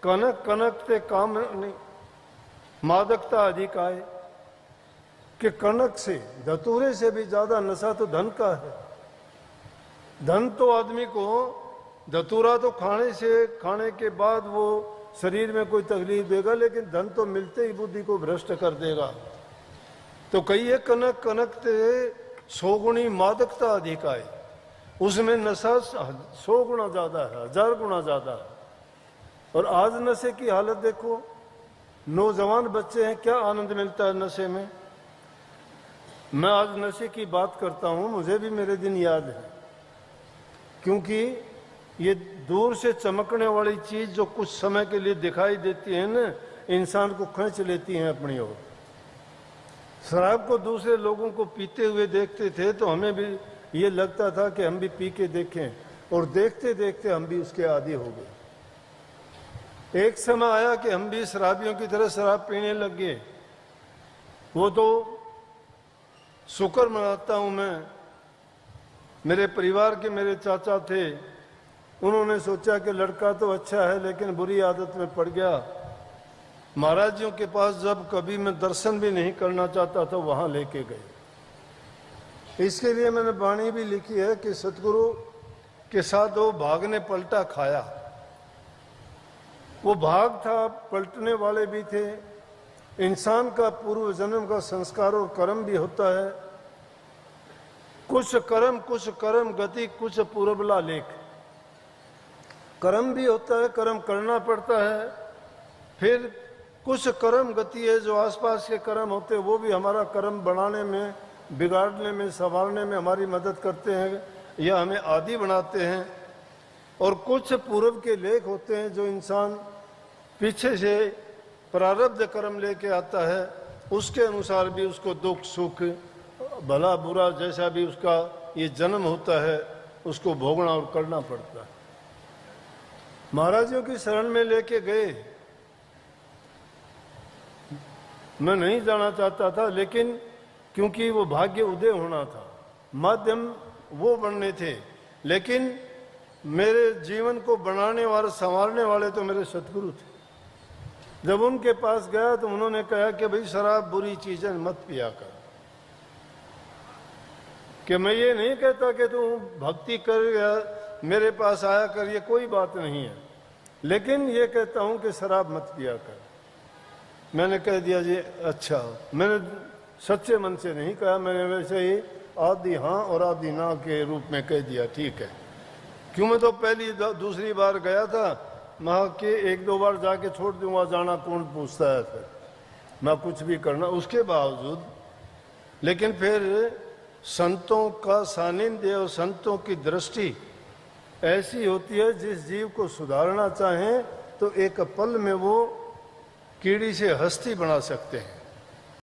कनक कनक ते काम नहीं मादकता अधिक आए, कि कनक से धतूरे से भी ज्यादा नशा तो धन का है। धन तो आदमी को, धतूरा तो खाने के बाद वो शरीर में कोई तकलीफ देगा, लेकिन धन तो मिलते ही बुद्धि को भ्रष्ट कर देगा। तो कहिए कनक कनक ते 100 गुणी मादकता अधिक आए, उसमें नशा 100 गुना ज्यादा है, 1000 गुना ज्यादा है। और आज नशे की हालत देखो, नौजवान बच्चे हैं, क्या आनंद मिलता है नशे में। मैं आज नशे की बात करता हूं, मुझे भी मेरे दिन याद है, क्योंकि ये दूर से चमकने वाली चीज जो कुछ समय के लिए दिखाई देती है ना, इंसान को खींच लेती है अपनी ओर। शराब को दूसरे लोगों को पीते हुए देखते थे तो हमें भी ये लगता था कि हम भी पी के देखें, और देखते देखते हम भी उसके आदी हो गए। एक समय आया कि हम भी शराबियों की तरह शराब पीने लग गए। वो तो शुक्र मनाता हूं मैं, मेरे परिवार के मेरे चाचा थे, उन्होंने सोचा कि लड़का तो अच्छा है लेकिन बुरी आदत में पड़ गया। महाराज जियों के पास जब कभी मैं दर्शन भी नहीं करना चाहता था वहां लेके गए। इसके लिए मैंने वाणी भी लिखी है कि सतगुरु के साथ वो भाग ने पलटा खाया। वो भाग था, पलटने वाले भी थे। इंसान का पूर्व जन्म का संस्कार और कर्म भी होता है। कुछ कर्म गति कुछ पूर्वला लेख। कर्म भी होता है, कर्म करना पड़ता है। फिर कुछ कर्म गति है, जो आसपास के कर्म होते हैं वो भी हमारा कर्म बनाने में, बिगाड़ने में, संवारने में हमारी मदद करते हैं या हमें आदी बनाते हैं। और कुछ पूर्व के लेख होते हैं जो इंसान पीछे से प्रारब्ध कर्म लेके आता है, उसके अनुसार भी उसको दुख सुख भला बुरा जैसा भी उसका ये जन्म होता है उसको भोगना और करना पड़ता है। महाराजों की शरण में लेके गए, मैं नहीं जाना चाहता था, लेकिन क्योंकि वो भाग्य उदय होना था, माध्यम वो बनने थे, लेकिन मेरे जीवन को बनाने वाले संवारने वाले तो मेरे सतगुरु थे। जब उनके पास गया तो उन्होंने कहा कि भाई शराब बुरी चीज है, मत पिया कर। कि मैं ये नहीं कहता कि तू भक्ति कर या मेरे पास आया कर, ये कोई बात नहीं है, लेकिन ये कहता हूं कि शराब मत पिया कर। मैंने कह दिया जी अच्छा। मैंने सच्चे मन से नहीं कहा, मैंने वैसे ही आधी हाँ और आधी ना के रूप में कह दिया, ठीक है। क्यों, मैं तो पहली दूसरी बार गया था, मैं कि 1-2 बार जाके छोड़ दूंगा, जाना कौन पूछता है, फिर मैं कुछ भी करना उसके बावजूद। लेकिन फिर संतों का सानिध्य और संतों की दृष्टि ऐसी होती है, जिस जीव को सुधारना चाहें तो एक पल में वो कीड़ी से हस्ती बना सकते हैं।